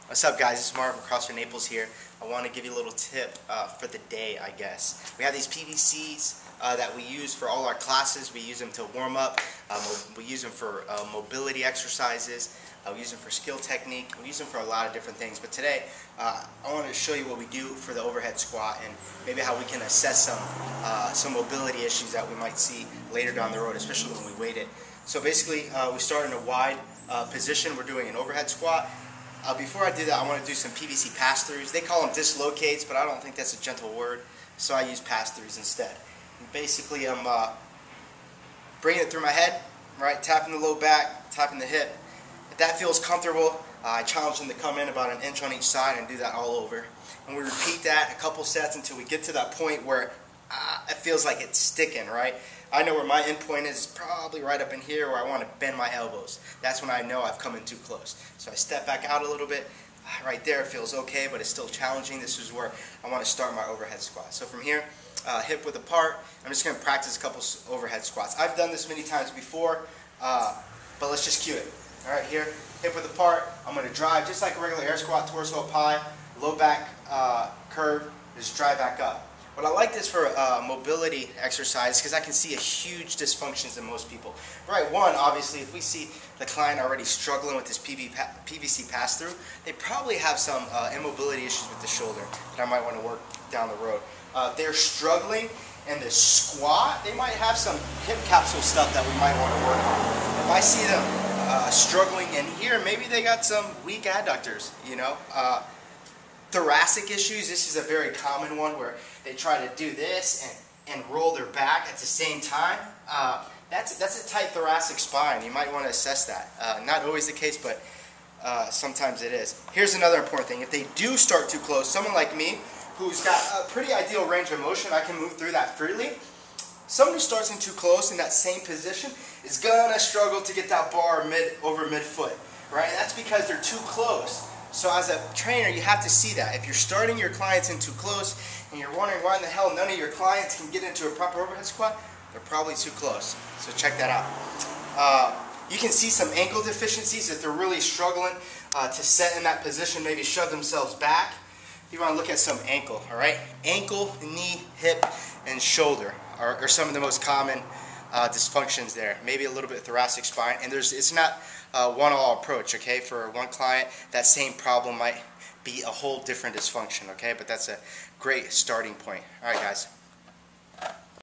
What's up, guys? It's Mark from Crossfit Naples here. I want to give you a little tip for the day, I guess. We have these PVCs that we use for all our classes. We use them to warm up. We use them for mobility exercises. We use them for skill technique. We use them for a lot of different things. But today, I want to show you what we do for the overhead squat and maybe how we can assess some mobility issues that we might see later down the road, especially when we weight it. So basically, we start in a wide position. We're doing an overhead squat. Before I do that, I want to do some PVC pass-throughs. They call them dislocates, but I don't think that's a gentle word, so I use pass-throughs instead. And basically, I'm bringing it through my head, right? Tapping the low back, tapping the hip. If that feels comfortable, I challenge them to come in about 1 inch on each side and do that all over. And we repeat that a couple sets until we get to that point where it feels like it's sticking, right? I know where my end point is probably right up in here where I want to bend my elbows. That's when I know I've come in too close. So I step back out a little bit. Right there it feels okay, but it's still challenging. This is where I want to start my overhead squat. So from here, hip width apart, I'm just going to practice a couple overhead squats. I've done this many times before, but let's just cue it. All right, here, hip width apart. I'm going to drive just like a regular air squat, torso up high, low back curve, just drive back up. What I like this for mobility exercise because I can see a huge dysfunctions in most people. Right, one, obviously, if we see the client already struggling with this PVC pass-through, they probably have some immobility issues with the shoulder that I might want to work down the road. If they're struggling in the squat, they might have some hip capsule stuff that we might want to work on. If I see them struggling in here, maybe they got some weak adductors, you know. Thoracic issues, this is a very common one where they try to do this and roll their back at the same time. That's a tight thoracic spine. You might want to assess that. Not always the case, but sometimes it is. Here's another important thing. If they do start too close, someone like me who's got a pretty ideal range of motion, I can move through that freely. Someone who starts in too close in that same position is going to struggle to get that bar over mid-foot, right? And that's because they're too close. So as a trainer, you have to see that. If you're starting your clients in too close and you're wondering why in the hell none of your clients can get into a proper overhead squat, they're probably too close. So check that out. You can see some ankle deficiencies if they're really struggling to set in that position, maybe shove themselves back. You want to look at some ankle, all right? Ankle, knee, hip, and shoulder are some of the most common dysfunctions there. Maybe a little bit thoracic spine, and it's not one-all approach, okay? For one client, that same problem might be a whole different dysfunction, okay? But that's a great starting point. All right, guys.